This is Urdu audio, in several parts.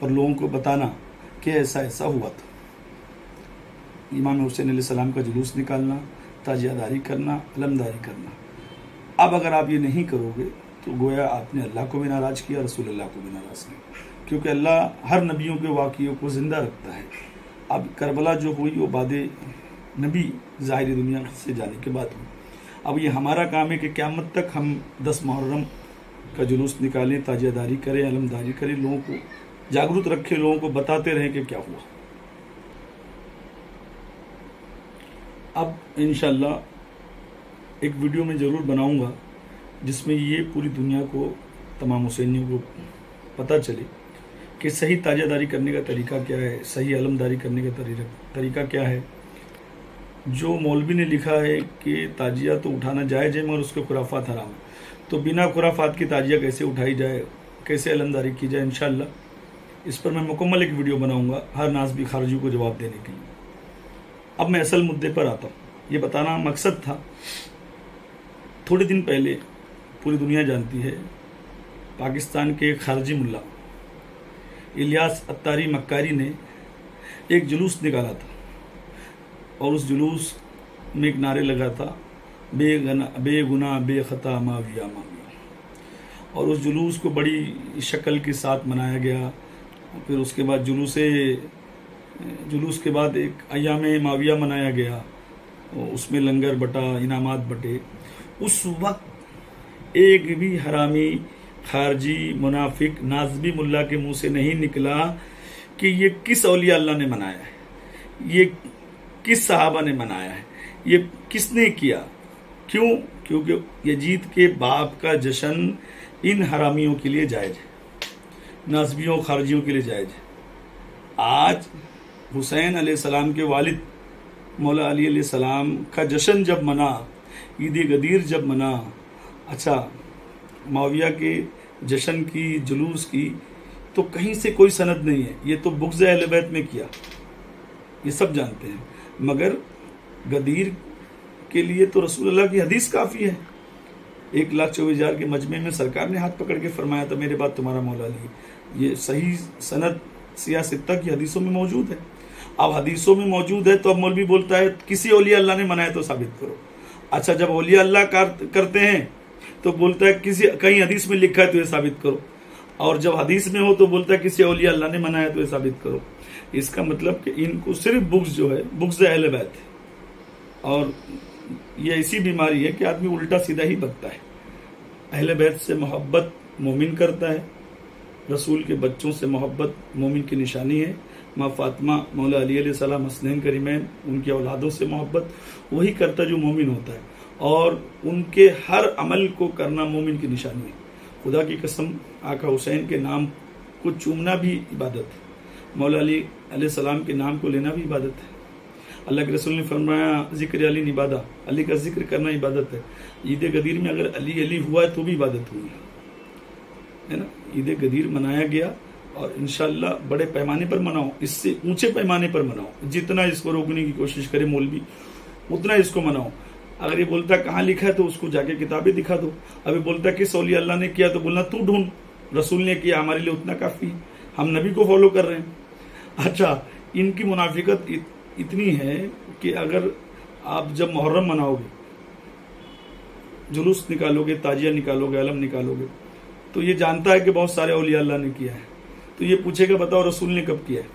اور لوگوں کو بتانا کہ ایسا ایسا ہوا تھا. امام حسین علیہ السلام کا جلوس نکالنا، تازیہ داری کرنا، علمداری کرنا. اب اگر آپ یہ نہیں کرو گے تو گویا آپ نے اللہ کو بھی ناراض کیا، رسول اللہ کو بھی ناراض کیا، کیونکہ اللہ ہر نبیوں کے واقعوں کو زندہ رکھتا ہے. اب کربلا جو ہوئی وہ بعد نبی ظاہری دنیا سے جانے کے بعد ہوئی. اب یہ ہمارا کام ہے کہ قیامت تک ہم 10 محرم کا جلوس نکالیں، تازیہ داری کریں، علمداری کریں، لوگوں کو جاگرت رکھیں، لوگوں کو بتاتے رہیں کہ کیا ہوا. اب انشاءاللہ ایک ویڈیو میں ضرور بناؤں گا جس میں یہ پوری دنیا کو، تمام حسینیوں کو پتہ چلے کہ صحیح تازیہ داری کرنے کا طریقہ کیا ہے، صحیح علمداری کرنے کا طریقہ کیا ہے. جو مولوی نے لکھا ہے کہ تازیہ تو اٹھانا جائز ہے مگر اس کے خرافات حرام ہے، تو بنا خرافات کی تازیہ کیسے اٹھائی جائے، کیسے علمداری کی جائے، انشاءاللہ اس پر میں مکمل ایک ویڈیو بناؤں گا ہر ناسبی خارجی کو جواب دینے کے لیے. اب میں اصل مدعے پر آتا ہوں. یہ بتانا مقصد تھا، تھوڑے دن پہلے پوری دنیا جانتی ہے پاکستان کے ایک خارجی ملا الیاس اتاری مکاری نے ایک جلوس نکالا تھا، اور اس جلوس میں ایک نعرے لگا تھا، بے گناہ بے خطا ماویہ ماویہ. اور اس جلوس کو بڑی شکل کے ساتھ منایا گیا. پھر اس کے بعد جلوس کے بعد ایک ایام ماویہ منایا گیا، اس میں لنگر بٹا، انعامات بٹے. اس وقت ایک بھی حرامی، خارجی، منافق، نازبی ملا کے منہ سے نہیں نکلا کہ یہ کس اولیاء اللہ نے منایا ہے، یہ کس صحابہ نے منایا ہے، یہ کس نے کیا. کیوں؟ کیونکہ یزید کے باپ کا جشن ان حرامیوں کے لیے جائز ہے، نازبیوں، خارجیوں کے لیے جائز ہے. آج حسین علیہ السلام کے والد مولا علی علیہ السلام کا جشن جب منا، عید غدیر جب منا، اچھا معاویہ کے جشن کی، جلوس کی، تو کہیں سے کوئی سند نہیں ہے. یہ تو بغض اہل بیت میں کیا، یہ سب جانتے ہیں. مگر غدیر کے لیے تو رسول اللہ کی حدیث کافی ہے. 1,24,000 کے مجمع میں سرکار نے ہاتھ پکڑ کے فرمایا تھا میرے بعد تمہارا مولا علی. یہ صحیح سند سیاہ ستہ کی حدیثوں میں موجود ہے. اب حدیثوں میں موجود ہے تو اب مولوی بولتا ہے کسی اولیاء اللہ نے منایا تو ثابت کرو. اچھا جب اولیاء اللہ کرتے ہیں تو بولتا ہے کہیں حدیث میں لکھا ہے تو یہ ثابت کرو، اور جب حدیث میں ہو تو بولتا ہے کسی اولیاء اللہ نے منایا تو یہ ثابت کرو. اس کا مطلب کہ ان کو صرف بغض جو ہے، بغض اہل بیت ہے. اور یہ ایسی بیماری ہے کہ آدمی الٹا سیدھا ہی بکتا ہے. اہل بیت سے محبت مومن کرتا ہے، رسول کے بچوں سے محبت مومن کی نشانی ہے. ماں فاطمہ، مولا علی علیہ السلام، حسنین کریمین، ان کے اولادوں سے محبت وہی کرتا جو مومن ہوتا ہے، اور ان کے ہر عمل کو کرنا مومن کی نشانی ہے. خدا کی قسم آقا حسین کے نام کو چومنا بھی عبادت ہے، مولا علی علیہ السلام کے نام کو لینا بھی عبادت ہے. اللہ کے رسول نے فرمایا ذکر علی نبادہ، علی کا ذکر کرنا عبادت ہے. عید غدیر میں اگر علی علی ہوا ہے تو بھی عبادت ہوئی ہے نا. عید غدیر منایا گیا، اور انشاءاللہ بڑے پیمانے پر مناؤ، اس سے اونچے پیمانے پر مناؤ. جتنا اس کو روکنے کی کوشش کرے مولوی اتنا اس کو مناؤ. اگر یہ بولتا ہے کہاں لکھا ہے تو اس کو جا کے کتابیں دکھا دو. اب یہ بولتا ہے کس اولیاء اللہ نے کیا تو بولنا تو ڈھونڈ، رسول نے کیا ہمارے لیے اتنا کافی، ہم نبی کو فالو کر رہے ہیں. اچھا ان کی منافقت اتنی ہے کہ اگر آپ جب محرم مناؤ گے، جلوس نکالو گے، تازیہ نکالو گے، علم نکالو گے، تو یہ جانتا ہے کہ بہت سارے اولیاء اللہ نے کیا ہے، تو یہ پوچھے گا بتاؤ رسول نے کب کیا ہے.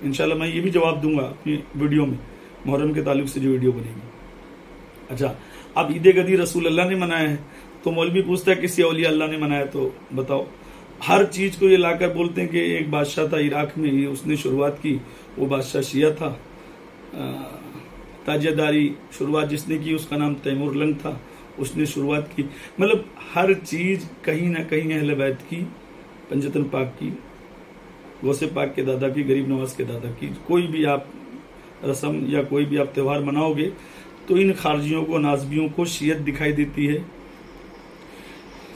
انشاءاللہ میں یہ بھی جواب دوں گا اپنی ویڈیو میں، محرم کے تعلق سے جو ویڈیو بنے گی. اچھا اب عید غدیر رسول اللہ نے منایا ہے تو مولوی پوچھتا ہے کسی اولیاء اللہ نے منایا تو بتاؤ. ہر چیز کو یہ لا کر بولتے ہیں کہ ایک بادشاہ تھا عراق میں، یہ اس نے شروعات کی، وہ بادشاہ شیعہ تھا. تازیہ داری شروعات جس نے کی اس کا نام تیمور لنگ تھا، اس نے شروعات کی. مطلب ہر چیز کہیں نہ کہیں اہل بیت کی، پنجتن پاک کی، غوث پاک کے دادا کی، غریب نواز کے دادا کی. کوئی بھی آپ رسم یا کوئی بھی آپ تہوار مناؤ گے تو ان خارجیوں کو، نازبیوں کو شیعت دکھائی دیتی ہے،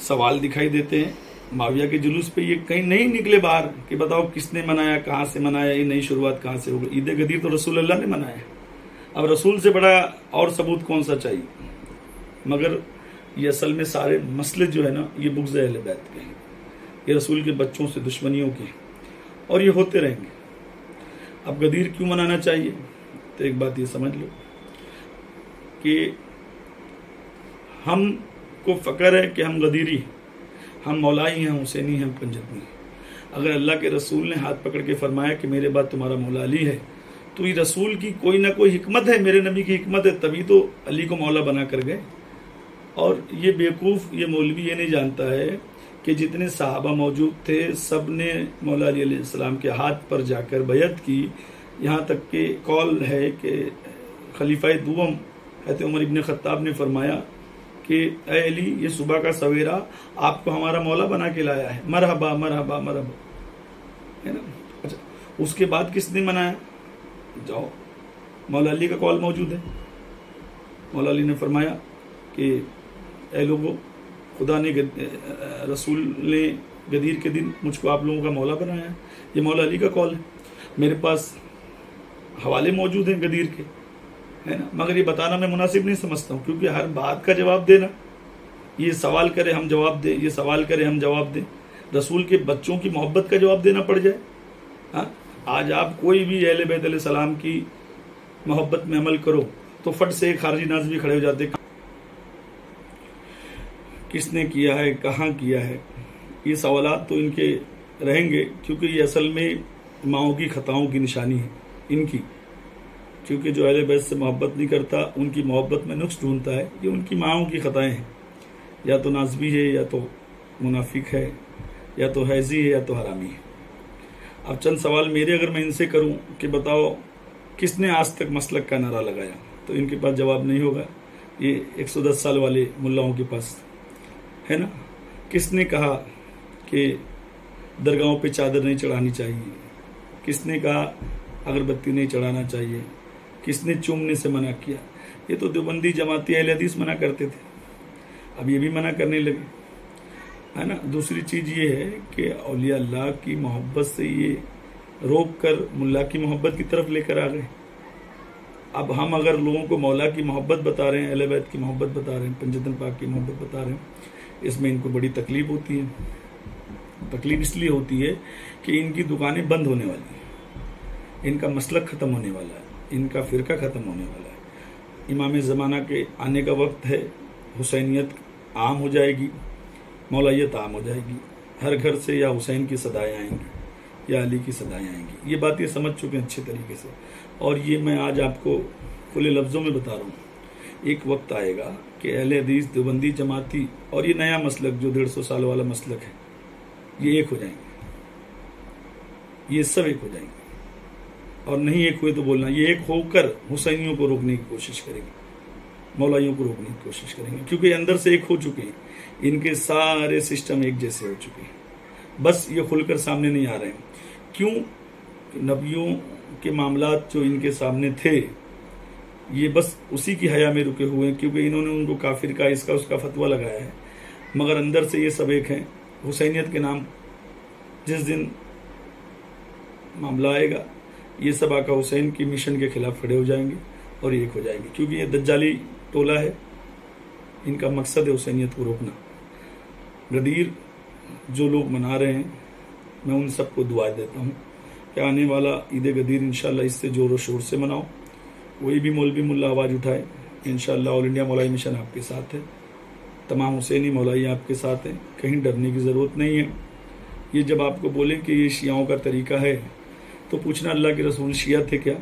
سوال دکھائی دیتے ہیں. معاویہ کے جلوس پہ یہ کہیں نہیں نکلے باہر کہ بتاؤ کس نے منایا، کہاں سے منایا، یہ نئی شروعات کہاں سے ہو گئی. عید غدیر تو رسول اللہ نے منایا ہے. اب رسول سے بڑا اور ثبوت کون سا چاہیے. مگر یہ اصل میں سارے مسئلے جو ہے نا یہ بغض اہل بیت کے ہیں، یہ رسول کے بچوں سے دشمنیوں کے ہیں. اور یہ ہوتے رہیں گے۔ اب غدیر کیوں منانا چاہیے؟ تو ایک بات یہ سمجھ لو کہ ہم کو فخر ہے کہ ہم غدیری ہیں، ہم مولائی ہیں، حسینی ہیں، پنجابی ہیں۔ اگر اللہ کے رسول نے ہاتھ پکڑ کے فرمایا کہ میرے بعد تمہارا مولا علی ہے، تو یہ رسول کی کوئی نہ کوئی حکمت ہے، میرے نبی کی حکمت ہے، تبھی تو علی کو مولا بنا کر گئے۔ اور یہ بیوقوف، یہ مولوی یہ نہیں جانتا ہے کہ جتنے صحابہ موجود تھے سب نے مولا علی علیہ السلام کے ہاتھ پر جا کر بیعت کی، یہاں تک کہ قول ہے کہ خلیفہ دوم حضرت عمر ابن خطاب نے فرمایا کہ اے علی، یہ صبح کا سویرا آپ کو ہمارا مولا بنا کے لایا ہے، مرحبا مرحبا مرحبا، ہے نا۔ اچھا، اس کے بعد کس نے منایا؟ جاؤ، مولا علی کا قول موجود ہے۔ مولا علی نے فرمایا کہ اے لوگوں، خدا نے رسول نے غدیر کے دن مجھ کو آپ لوگوں کا مولا بنایا ہے، یہ مولا علی کا قول ہے۔ میرے پاس حوالے موجود ہیں غدیر کے، ہے نا، مگر یہ بتانا میں مناسب نہیں سمجھتا ہوں، کیونکہ ہر بات کا جواب دینا، یہ سوال کرے ہم جواب دیں، یہ سوال کرے ہم جواب دیں، رسول کے بچوں کی محبت کا جواب دینا پڑ جائے۔ ہاں، آج آپ کوئی بھی اہل بیت علیہ السلام کی محبت میں عمل کرو تو فٹ سے ایک خارجی نازوی کھڑے ہو جاتے، کس نے کیا ہے، کہاں کیا ہے۔ یہ سوالات تو ان کے رہیں گے، کیونکہ یہ اصل میں ماؤں کی خطاؤں کی نشانی ہے ان کی، کیونکہ جو اہل بیت سے محبت نہیں کرتا ان کی محبت میں نقص ڈھونڈتا ہے، یہ ان کی ماؤں کی خطائیں ہیں، یا تو نازوی ہے، یا تو منافق ہے، یا تو حیضی ہے، یا تو حرامی ہے۔ اب چند سوال میرے اگر میں ان سے کروں کہ بتاؤ کس نے آج تک مسلک کا نعرہ لگایا، تو ان کے پاس جواب نہیں ہوگا، یہ 110 سال والے ملاؤں کے پاس ہے نا۔ کس نے کہا کہ درگاہوں پہ چادر نہیں چڑھانی چاہیے، کس نے کہا اگربتی نہیں چڑھانا چاہیے، کس نے چومنے سے منع کیا؟ یہ تو دیوبندی جماعتی اہل حدیث منع کرتے تھے، اب یہ بھی منع کرنے لگے، ہے نا۔ دوسری چیز یہ ہے کہ اولیاء اللہ کی محبت سے یہ روک کر ملا کی محبت کی طرف لے کر آ گئے۔ اب ہم اگر لوگوں کو مولا کی محبت بتا رہے ہیں، اہل بیت کی محبت بتا رہے ہیں، پنجتن پاک کی محبت بتا رہے ہیں، اس میں ان کو بڑی تکلیف ہوتی ہے۔ تکلیف اس لیے ہوتی ہے کہ ان کی دکانیں بند ہونے والی ہیں، ان کا مسلک ختم ہونے والا ہے، ان کا فرقہ ختم ہونے والا ہے۔ امام زمانہ کے آنے کا وقت ہے، حسینیت عام ہو جائے گی، مولائیت عام ہو جائے گی، ہر گھر سے یا حسین کی صدائیں آئیں گی یا علی کی صدائیں آئیں گی۔ یہ بات یہ سمجھ چکے ہیں اچھے طریقے سے، اور یہ میں آج آپ کو کھلے لفظوں میں بتا رہا ہوں۔ ایک وقت آئے گا کہ اہل حدیث، دیوبندی جماعتی اور یہ نیا مسلک جو 150 سال والا مسلک ہے، یہ ایک ہو جائیں گے، یہ سب ایک ہو جائیں گے، اور نہیں ایک ہوئے تو بولنا، یہ ایک ہو کر حسینیوں کو روکنے کی کوشش کریں گے، مولائیوں کو روکنے کی کوشش کریں گے، کیونکہ اندر سے ایک ہو چکے ہیں، ان کے سارے سسٹم ایک جیسے ہو چکے ہیں، بس یہ کھل کر سامنے نہیں آ رہے ہیں۔ کیوں؟ نبیوں کے معاملات جو ان کے سامنے تھے، یہ بس اسی کی حیا میں رکے ہوئے ہیں، کیونکہ انہوں نے ان کو کافر کا اس کا فتویٰ لگایا ہے، مگر اندر سے یہ سب ایک ہیں۔ حسینیت کے نام جس دن معاملہ آئے گا، یہ سب آقا حسین کی مشن کے خلاف کھڑے ہو جائیں گے اور ایک ہو جائیں گے، کیونکہ یہ دجالی ٹولہ ہے، ان کا مقصد ہے حسینیت کو روکنا۔ غدیر جو لوگ منا رہے ہیں، میں ان سب کو دعا دیتا ہوں کہ آنے والا عید غدیر انشاءاللہ اس سے زور و شور سے مناؤ، کوئی بھی مولوی ملا آواز اٹھائے، انشاءاللہ آل انڈیا مولائی مشن آپ کے ساتھ ہے، تمام حسینی مولائی آپ کے ساتھ ہیں، کہیں ڈرنے کی ضرورت نہیں ہے۔ یہ جب آپ کو بولیں کہ یہ شیعوں کا طریقہ ہے تو پوچھنا اللہ کے رسول شیعہ تھے کیا،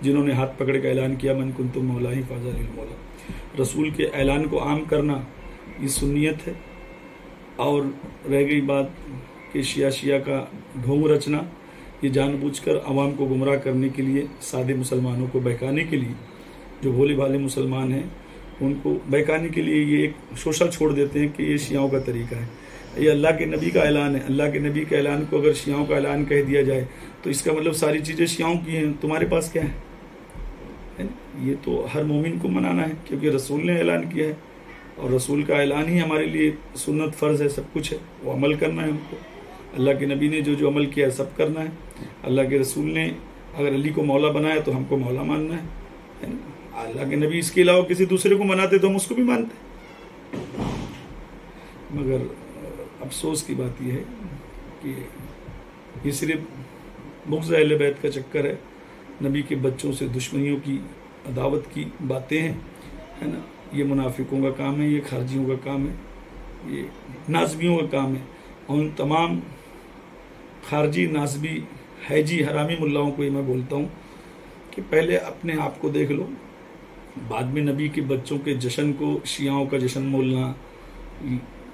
جنہوں نے ہاتھ پکڑ کے اعلان کیا من کنتم مولائی فاز علی المولا؟ رسول کے اعلان کو عام کرنا یہ سنیت ہے، اور رہ گئی بات کہ شیعہ کا ڈھونگ رچنا، یہ جان بوجھ کر عوام کو گمراہ کرنے کے لیے، سادے مسلمانوں کو بہکانے کے لیے، جو بھولے بھالے مسلمان ہیں ان کو بہکانے کے لیے یہ ایک شوشہ چھوڑ دیتے ہیں کہ یہ شیعوں کا طریقہ ہے۔ یہ اللہ کے نبی کا اعلان ہے، اللہ کے نبی کے اعلان کو اگر شیعوں کا اعلان کہہ دیا جائے تو اس کا مطلب ساری چیزیں شیعوں کی ہیں، تمہارے پاس کیا ہے؟ یہ تو ہر مومن کو منانا ہے، کیونکہ رسول نے اعلان کیا ہے، اور رسول کا اعلان ہی ہمارے لیے سنت فرض ہے، سب کچھ ہے، وہ عمل کرنا ہے ہم کو۔ اللہ کے نبی نے جو عمل کیا ہے سب کرنا ہے، اللہ کے رسول نے اگر علی کو مولا بنایا تو ہم کو مولا ماننا ہے۔ اللہ کے نبی اس کے علاوہ کسی دوسرے کو مناتے تو ہم اس کو بھی مانتے، مگر افسوس کی بات یہ ہے کہ یہ صرف بغض اہل بیت کا چکر ہے، نبی کے بچوں سے دشمنیوں کی عداوت کی باتیں ہیں، ہے نا، یہ منافقوں کا کام ہے، یہ خارجیوں کا کام ہے، یہ ناصبیوں کا کام ہے. اور ان تمام خارجی، ناصبی، حیجی، حرامی ملاؤں کو یہ میں بولتا ہوں کہ پہلے اپنے آپ کو دیکھ لو، بعد میں نبی کے بچوں کے جشن کو شیعوں کا جشن بولنا،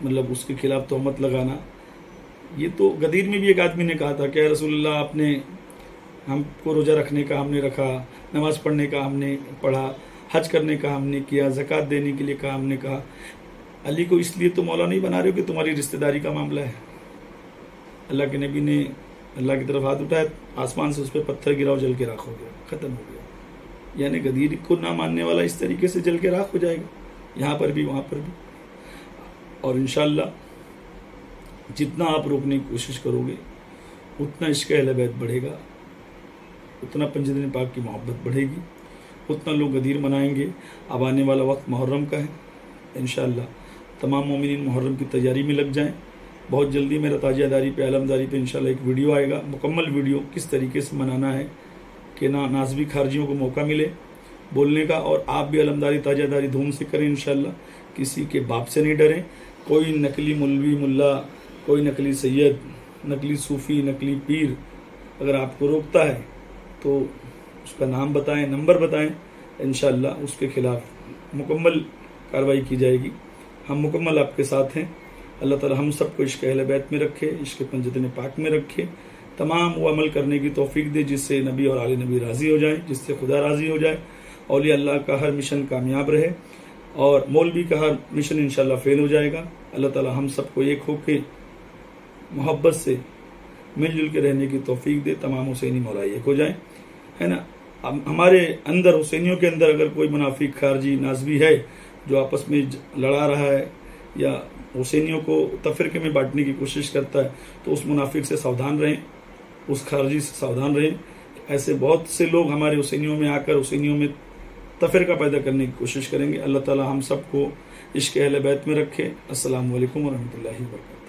مطلب اس کے خلاف تہمت لگانا. یہ تو غدیر میں بھی ایک آدمی نے کہا تھا کہ رسول اللہ آپ نے ہم کو روزہ رکھنے کا ہم نے رکھا، نماز پڑھنے کا ہم نے پڑھا، حج کرنے کا ہم نے کیا، زکوٰۃ دینے کے لیے کہا ہم نے کہا، علی کو اس لیے تو مولا نہیں بنا رہے ہو کہ تمہاری رشتہ داری کا معاملہ ہے. اللہ کے نبی نے اللہ کی طرف ہاتھ اٹھایا، آسمان سے اس پہ پتھر گرا اور جل کے راکھ ہو گیا، ختم ہو گیا. یعنی غدیر کو نہ ماننے والا اس طریقے سے جل کے راکھ ہو جائے گا، یہاں پر بھی وہاں پر بھی. اور انشاءاللہ جتنا آپ روکنے کی کوشش کرو گے اتنا عشق اہل بیت بڑھے گا، اتنا پنجدین پاک کی محبت بڑھے گی، اتنا لوگ غدیر منائیں گے. اب آنے والا وقت محرم کا ہے، انشاءاللہ تمام مومنین محرم کی تیاری میں لگ جائیں. بہت جلدی میرا تاجیہ داری پہ، علمداری پہ انشاءاللہ ایک ویڈیو آئے گا، مکمل ویڈیو کس طریقے سے منانا ہے کہ ناصبی خارجیوں کو موقع ملے بولنے کا، اور آپ بھی علمداری تاجیہ داری دھوم سے کریں انشاءاللہ. کسی کے باپ سے نہیں ڈریں. کوئی نقلی مولوی ملا، کوئی نقلی سید، نقلی صوفی، نقلی پیر اگر آپ کو روکتا ہے تو اس کا نام بتائیں، نمبر بتائیں، انشاءاللہ اس کے خلاف مکمل کارروائی کی جائے گی. ہم مکمل آپ کے ساتھ ہیں. اللہ تعالی ہم سب کو عشق اہل بیت میں رکھے، عشق پنجدین پاک میں رکھے، تمام وہ عمل کرنے کی توفیق دے جس سے نبی اور آل نبی راضی ہو جائیں، جس سے خدا راضی ہو جائے. اولیاء اللہ کا ہر مشن کامیاب رہے اور مولوی کا ہر مشن انشاءاللہ فیل ہو جائے گا. اللہ تعالی ہم سب کو ایک ہو کے محبت سے مل جل کے رہنے کی توفیق دے. تمام حسینی مولا ایک ہو جائیں، ہے نا. ہمارے اندر، حسینیوں کے اندر اگر کوئی منافق، خارجی، ناصبی ہے جو آپس میں لڑا رہا ہے یا حسینیوں کو تفرقے میں بانٹنے کی کوشش کرتا ہے تو اس منافق سے ساودھان رہیں، اس خارجی سے ساودھان رہیں. ایسے بہت سے لوگ ہمارے حسینیوں میں آ کر حسینیوں میں تفرقہ پیدا کرنے کی کوشش کریں گے. اللہ تعالی ہم سب کو عشق اہل بیت میں رکھے. السلام علیکم ورحمۃ اللہ وبرکاتہ.